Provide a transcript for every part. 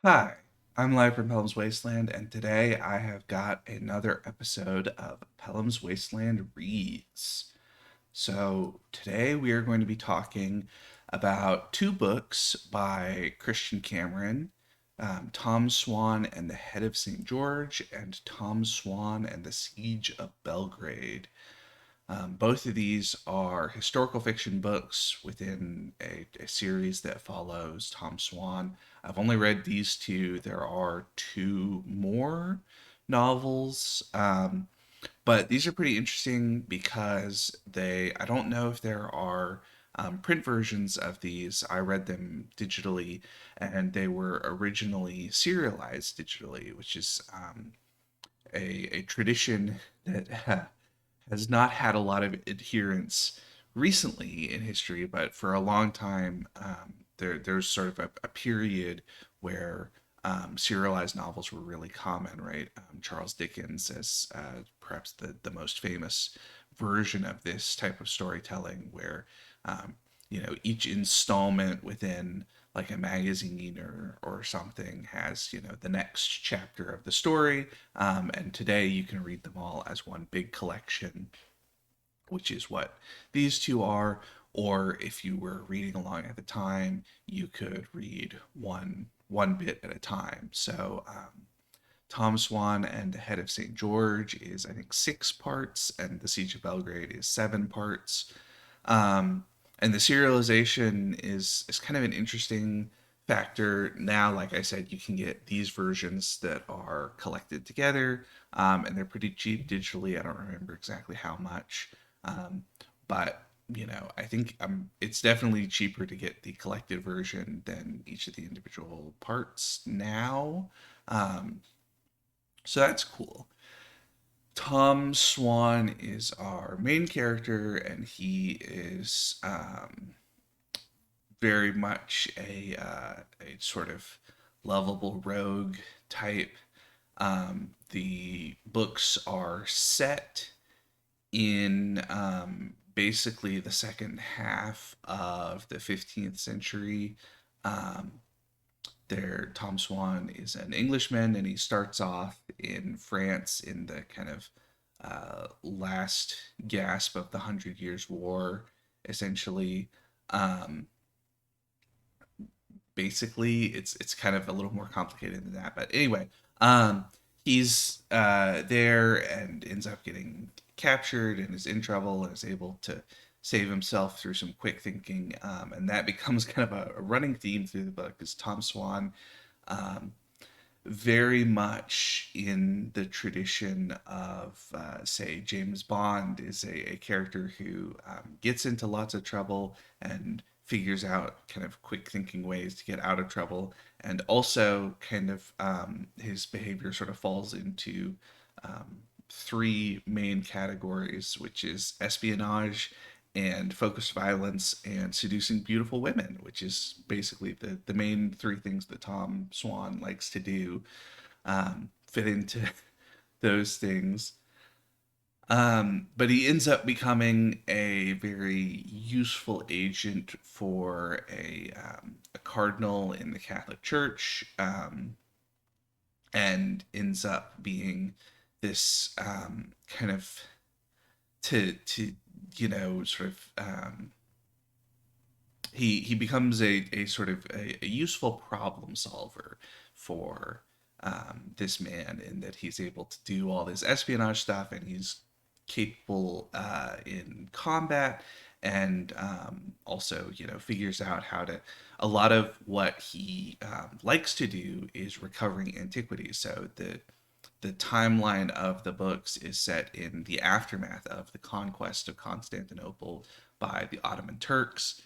Hi, I'm live from Pellam's Wasteland, and today I have got another episode of Pellam's Wasteland Reads. So, today we are going to be talking about two books by Christian Cameron, Tom Swan and the Head of St. George, and Tom Swan and the Siege of Belgrade. Both of these are historical fiction books within a series that follows Tom Swan. I've only read these two. There are two more novels, but these are pretty interesting because I don't know if there are print versions of these. I read them digitally, and they were originally serialized digitally, which is a tradition that has not had a lot of adherence recently in history, but for a long time, there's sort of a period where serialized novels were really common, right? Charles Dickens as perhaps the most famous version of this type of storytelling, where um, each installment within like a magazine or something has the next chapter of the story, and today you can read them all as one big collection, which is what these two are. Or if you were reading along at the time, you could read one bit at a time. So Tom Swan and the Head of St. George is, I think, 6 parts, and the Siege of Belgrade is 7 parts. Um, and the serialization is kind of an interesting factor. Now, like I said, you can get these versions that are collected together, and they're pretty cheap digitally. I don't remember exactly how much, um, but I think it's definitely cheaper to get the collected version than each of the individual parts now. Um, so that's cool. Tom Swan is our main character, and he is very much a sort of lovable rogue type. The books are set in basically the second half of the 15th century. Um, Tom Swan is an Englishman, and he starts off in France in the kind of last gasp of the Hundred Years' War, essentially. Um, Basically, it's kind of a little more complicated than that, but anyway, he's there and ends up getting captured and is in trouble and is able to save himself through some quick thinking, and that becomes kind of a running theme through the book. Is Tom Swan um, very much in the tradition of, say, James Bond is a character who gets into lots of trouble and figures out kind of quick thinking ways to get out of trouble. And also, kind of, his behavior sort of falls into um, three main categories, which is espionage and focused violence and seducing beautiful women, which is basically the main three things that Tom Swan likes to do, fit into those things. But he ends up becoming a very useful agent for a cardinal in the Catholic Church, and ends up being this kind of to sort of he becomes a sort of a useful problem solver for this man, in that he's able to do all this espionage stuff, and he's capable in combat, and also figures out how to. A lot of what he likes to do is recovering antiquities. So the timeline of the books is set in the aftermath of the conquest of Constantinople by the Ottoman Turks.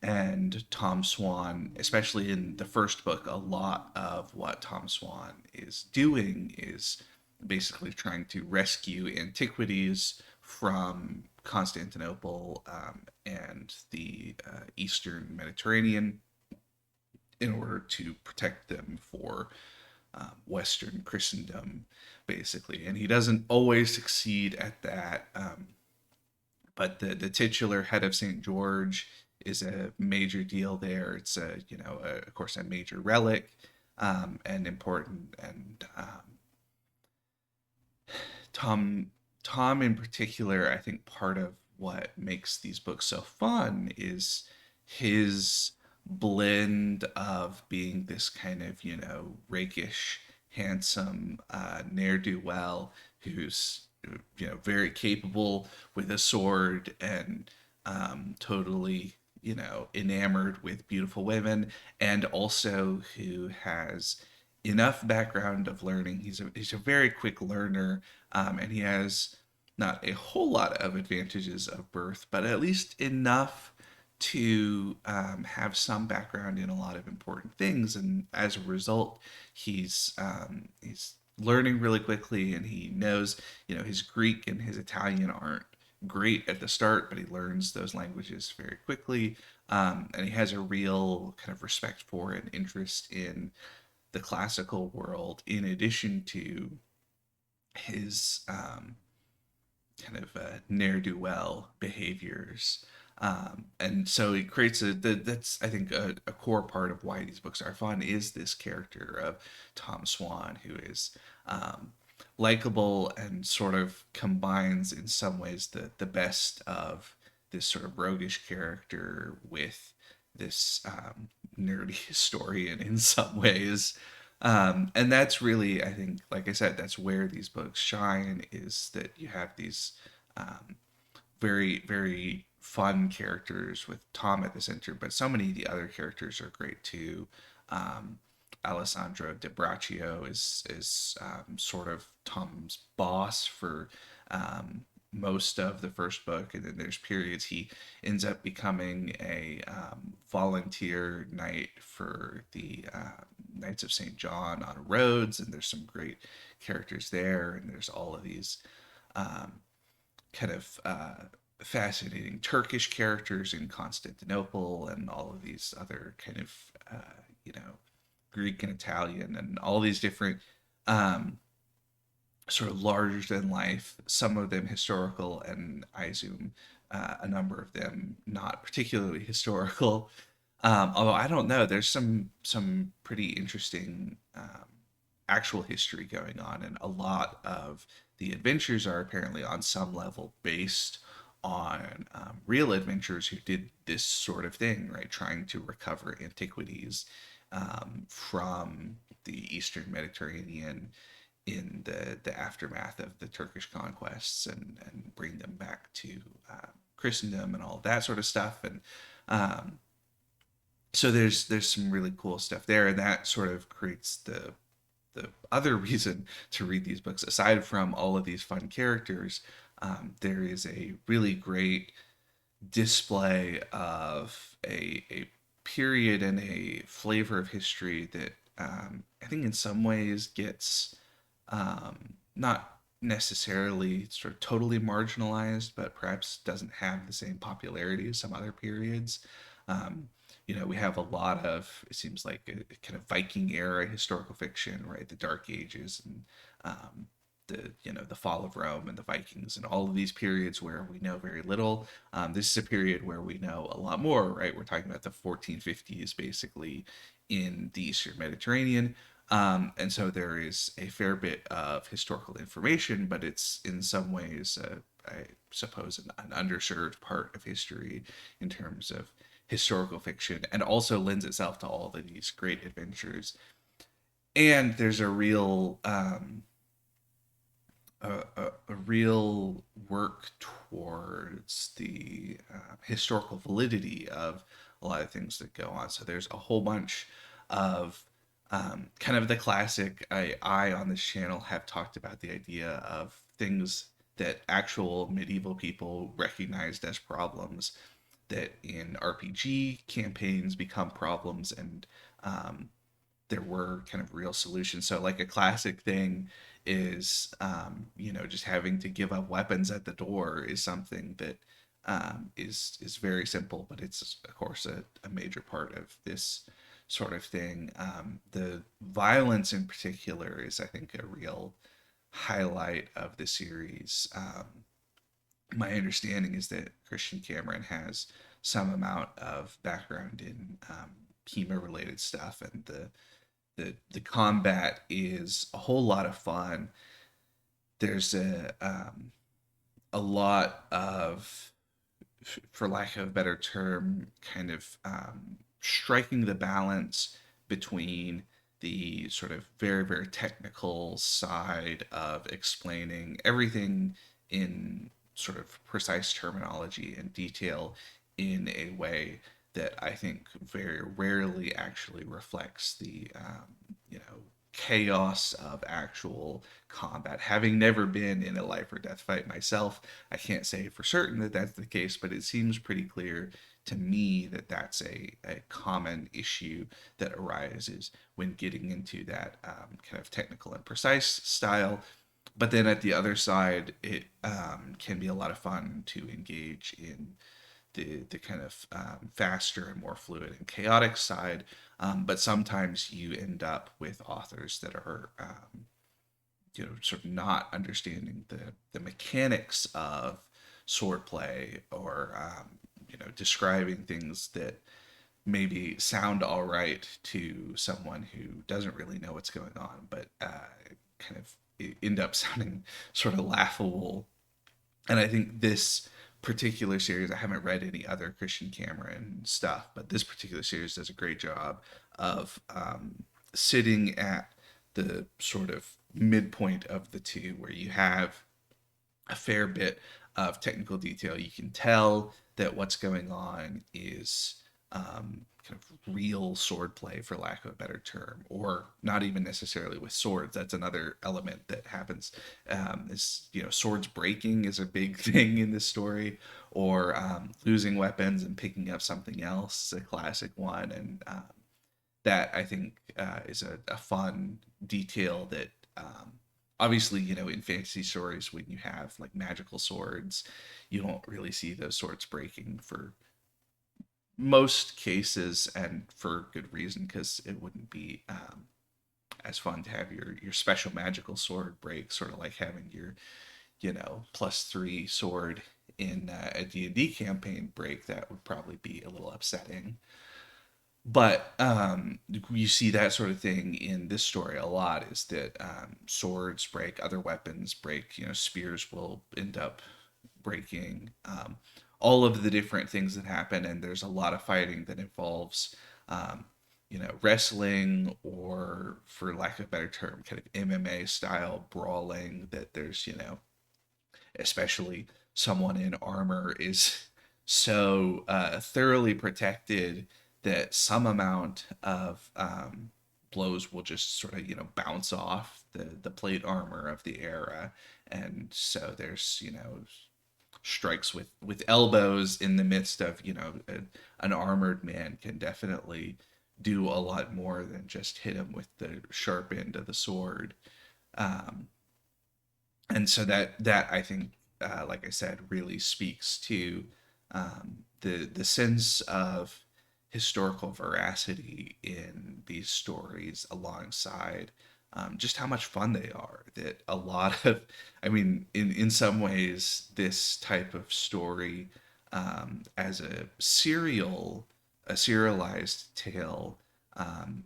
And Tom Swan, especially in the first book, a lot of what Tom Swan is doing is basically trying to rescue antiquities from Constantinople, and the Eastern Mediterranean, in order to protect them for Western Christendom, basically. And he doesn't always succeed at that. But the titular Head of St. George is a major deal there. It's of course, a major relic. and important. And Tom Tom in particular, I think part of what makes these books so fun is his blend of being this kind of, rakish, handsome ne'er-do-well who's, very capable with a sword and totally, enamored with beautiful women, and also who has enough background of learning. He's a very quick learner, and he has not a whole lot of advantages of birth, but at least enough to have some background in a lot of important things. And as a result, he's learning really quickly, and he knows, his Greek and his Italian aren't great at the start, but he learns those languages very quickly. And he has a real kind of respect for and interest in the classical world, in addition to his kind of ne'er-do-well behaviors. And so it creates that's, I think, a core part of why these books are fun is this character of Tom Swan, who is likable and sort of combines in some ways the best of this sort of roguish character with this nerdy historian in some ways. And that's really, I think, like I said, that's where these books shine, is that you have these um, very, very fun characters with Tom at the center, but so many of the other characters are great too. Um, Alessandro De Braccio is sort of Tom's boss for most of the first book, and then there's periods he ends up becoming a volunteer knight for the Knights of St. John on Rhodes, and there's some great characters there, and there's all of these um, kind of fascinating Turkish characters in Constantinople, and all of these other kind of, you know, Greek and Italian, and all these different um, sort of larger than life, some of them historical, and I assume a number of them not particularly historical. Although I don't know, there's some pretty interesting actual history going on, and a lot of the adventures are apparently on some level based on real adventurers who did this sort of thing, right? Trying to recover antiquities from the Eastern Mediterranean in the aftermath of the Turkish conquests, and bring them back to Christendom and all of that sort of stuff. And so there's some really cool stuff there, and that sort of creates the other reason to read these books. Aside from all of these fun characters, there is a really great display of a period and a flavor of history that I think in some ways gets not necessarily sort of totally marginalized, but perhaps doesn't have the same popularity as some other periods. Um, we have a lot of, it seems like, a kind of Viking era historical fiction, right? The Dark Ages, and the fall of Rome and the Vikings, and all of these periods where we know very little. This is a period where we know a lot more, right? We're talking about the 1450s, basically, in the Eastern Mediterranean. And so there is a fair bit of historical information, but it's in some ways, I suppose, an underserved part of history in terms of historical fiction, and also lends itself to all of these great adventures. And there's a real work towards the historical validity of a lot of things that go on. So there's a whole bunch of kind of the classic. I on this channel have talked about the idea of things that actual medieval people recognized as problems, that in RPG campaigns become problems, and there were kind of real solutions. So like a classic thing is, just having to give up weapons at the door is something that is very simple, but it's of course a major part of this sort of thing. The violence in particular is, I think, a real highlight of the series. My understanding is that Christian Cameron has some amount of background in HEMA related stuff, and the combat is a whole lot of fun. There's a lot of, for lack of a better term, kind of striking the balance between the sort of very, very technical side of explaining everything in sort of precise terminology and detail in a way that I think very rarely actually reflects the, chaos of actual combat. Having never been in a life or death fight myself, I can't say for certain that that's the case, but it seems pretty clear to me that that's a common issue that arises when getting into that kind of technical and precise style. But then at the other side, it can be a lot of fun to engage in the kind of faster and more fluid and chaotic side. But sometimes you end up with authors that are sort of not understanding the mechanics of swordplay, or describing things that maybe sound all right to someone who doesn't really know what's going on, but kind of end up sounding sort of laughable. And I think this particular series, I haven't read any other Christian Cameron stuff, but this particular series does a great job of sitting at the sort of midpoint of the two, where you have a fair bit of technical detail. You can tell that what's going on is kind of real swordplay, for lack of a better term, or not even necessarily with swords. That's another element that happens. Is swords breaking is a big thing in this story, or losing weapons and picking up something else is a classic one, and that I think is a fun detail that obviously, in fantasy stories, when you have like magical swords, you don't really see those swords breaking for most cases, and for good reason, because it wouldn't be as fun to have your special magical sword break, sort of like having your +3 sword in a D&D campaign break. That would probably be a little upsetting. But you see that sort of thing in this story a lot, is that swords break, other weapons break, spears will end up breaking, all of the different things that happen. And there's a lot of fighting that involves, wrestling, or for lack of a better term, kind of MMA style brawling. That there's, especially someone in armor is so thoroughly protected that some amount of blows will just sort of bounce off the plate armor of the era. And so there's strikes with elbows in the midst of an armored man can definitely do a lot more than just hit him with the sharp end of the sword. um, and so that I think, like I said, really speaks to the sense of historical veracity in these stories, alongside just how much fun they are. That a lot of, I mean, in some ways, this type of story, as a serialized tale,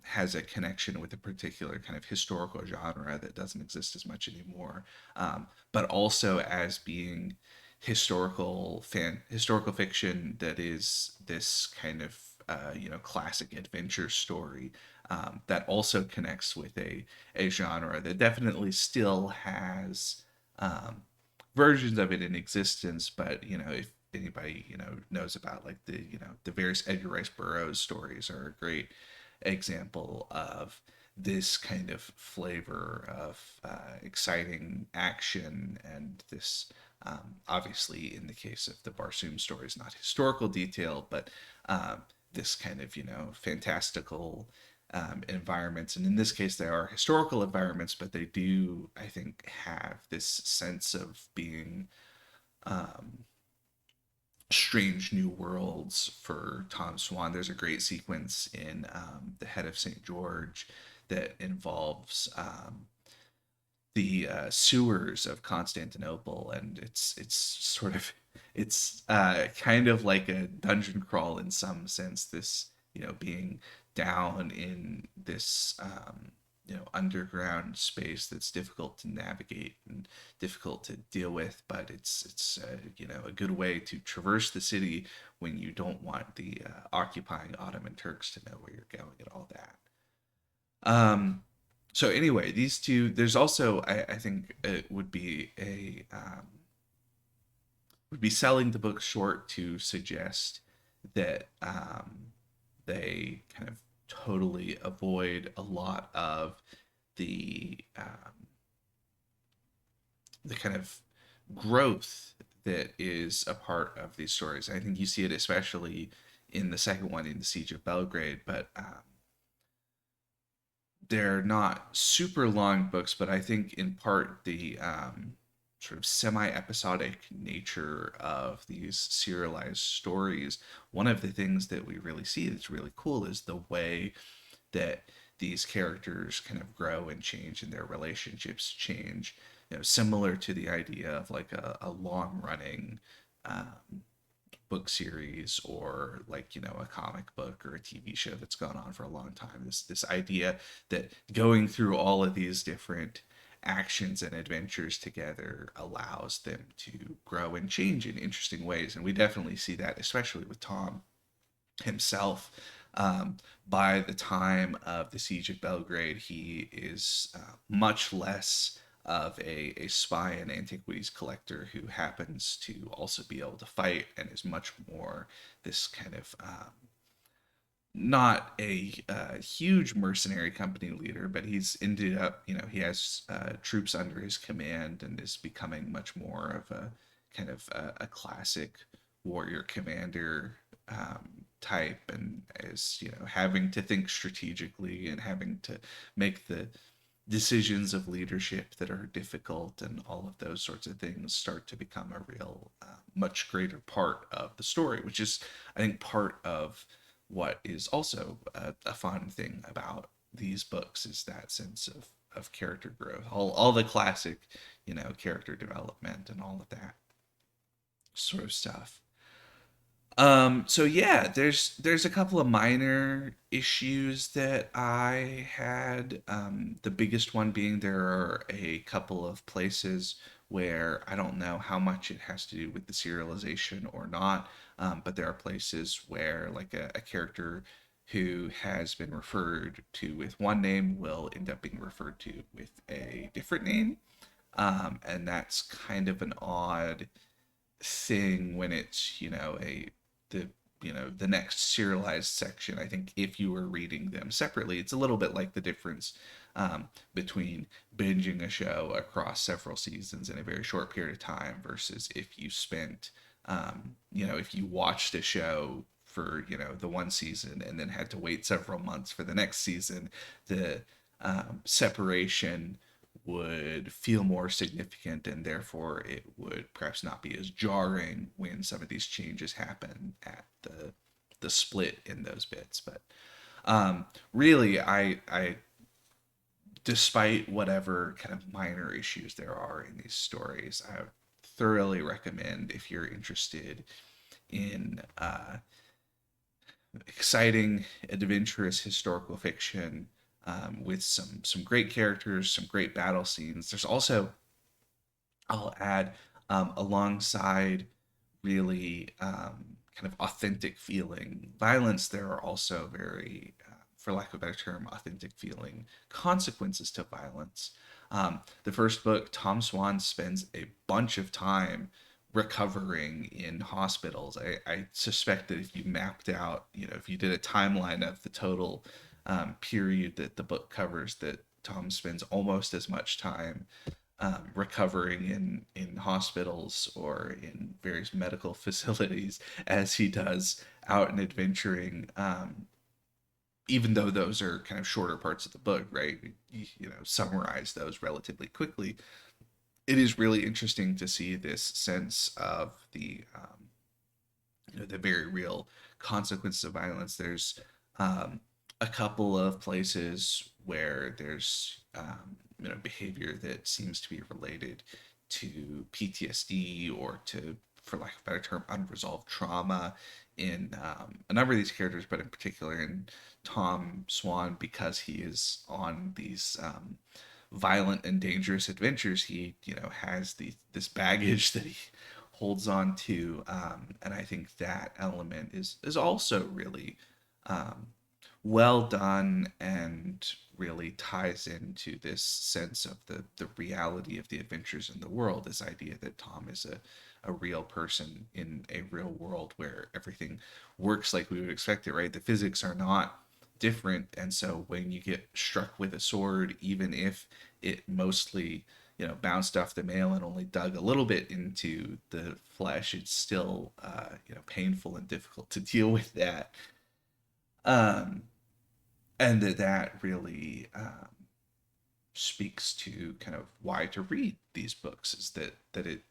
has a connection with a particular kind of historical genre that doesn't exist as much anymore, but also as being historical fiction that is this kind of classic adventure story, that also connects with a genre that definitely still has versions of it in existence. But if anybody knows about like the various Edgar Rice Burroughs stories, are a great example of this kind of flavor of exciting action, and this, obviously in the case of the Barsoom stories, not historical detail, but this kind of fantastical environments. And in this case they are historical environments, but they do, I think, have this sense of being strange new worlds for Tom Swan. There's a great sequence in The Head of St. George that involves the sewers of Constantinople, and it's sort of, it's kind of like a dungeon crawl in some sense. This being down in this underground space that's difficult to navigate and difficult to deal with, but it's a good way to traverse the city when you don't want the occupying Ottoman Turks to know where you're going and all that. um so anyway, these two, there's also, I think it would be selling the book short to suggest that they kind of totally avoid a lot of the kind of growth that is a part of these stories. I think you see it especially in the second one, in the Siege of Belgrade, but they're not super long books. But I think in part the sort of semi-episodic nature of these serialized stories, one of the things that we really see that's really cool is the way that these characters kind of grow and change and their relationships change. Similar to the idea of like a long running um, book series, or like a comic book or a TV show that's gone on for a long time. This idea that going through all of these different actions and adventures together allows them to grow and change in interesting ways, and we definitely see that, especially with Tom himself. By the time of the Siege of Belgrade, he is much less of a spy and antiquities collector who happens to also be able to fight, and is much more this kind of not a huge mercenary company leader, but he's ended up, he has troops under his command and is becoming much more of a kind of a classic warrior commander type, and is, having to think strategically and having to make the decisions of leadership that are difficult, and all of those sorts of things start to become a real much greater part of the story, which is, I think, part of what is also a fun thing about these books, is that sense of character growth, all the classic, character development and all of that sort of stuff. So yeah, there's a couple of minor issues that I had. The biggest one being there are a couple of places where I don't know how much it has to do with the serialization or not, but there are places where like a character who has been referred to with one name will end up being referred to with a different name. And that's kind of an odd thing when it's, the the next serialized section. I think if you were reading them separately, it's a little bit like the difference between binging a show across several seasons in a very short period of time versus if you spent if you watched a show for the one season and then had to wait several months for the next season. The separation would feel more significant, and therefore it would perhaps not be as jarring when some of these changes happen at the split in those bits. But really, I despite whatever kind of minor issues there are in these stories, I thoroughly recommend, if you're interested in exciting, adventurous historical fiction with some great characters, some great battle scenes. There's also, I'll add, alongside really kind of authentic feeling violence, there are also very, for lack of a better term, authentic feeling consequences to violence. The first book, Tom Swan spends a bunch of time recovering in hospitals. I suspect that if you mapped out, if you did a timeline of the total period that the book covers, that Tom spends almost as much time recovering in hospitals or in various medical facilities as he does out and adventuring. Even though those are kind of shorter parts of the book, right? Summarize those relatively quickly. It is really interesting to see this sense of the very real consequences of violence. There's a couple of places where there's behavior that seems to be related to PTSD or to, for lack of a better term, unresolved trauma in a number of these characters, but in particular in Tom Swan, because he is on these violent and dangerous adventures. He, has this baggage that he holds on to, and I think that element is also really um, well done and really ties into this sense of the reality of the adventures in the world. This idea that Tom is a real person in a real world where everything works like we would expect it, right? The physics are not different. And so when you get struck with a sword, even if it mostly, bounced off the mail and only dug a little bit into the flesh, it's still, painful and difficult to deal with that. Um, and that really speaks to kind of why to read these books, is that it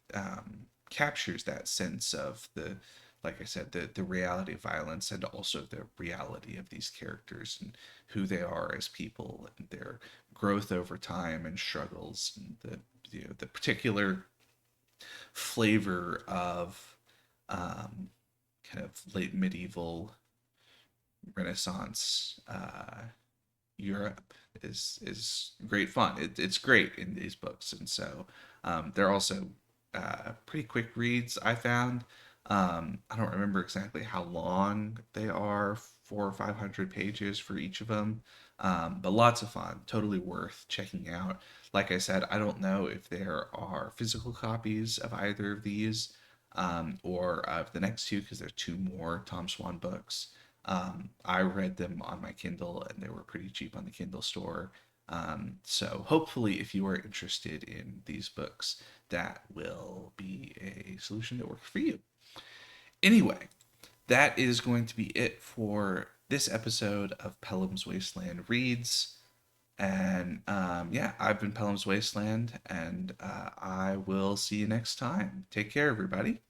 captures that sense of the, like I said, the reality of violence, and also the reality of these characters and who they are as people, and their growth over time and struggles, and the particular flavor of kind of late medieval Renaissance Europe is great fun. It's great in these books, and so they're also pretty quick reads. I found. I don't remember exactly how long they are, 400 or 500 pages for each of them, but lots of fun. Totally worth checking out. Like I said, I don't know if there are physical copies of either of these, or of the next two, because there's two more Tom Swan books. I read them on my Kindle, and they were pretty cheap on the Kindle store. So hopefully, if you are interested in these books, that will be a solution that works for you. Anyway, that is going to be it for this episode of Pellam's Wasteland Reads. And yeah, I've been Pellam's Wasteland, and I will see you next time. Take care, everybody.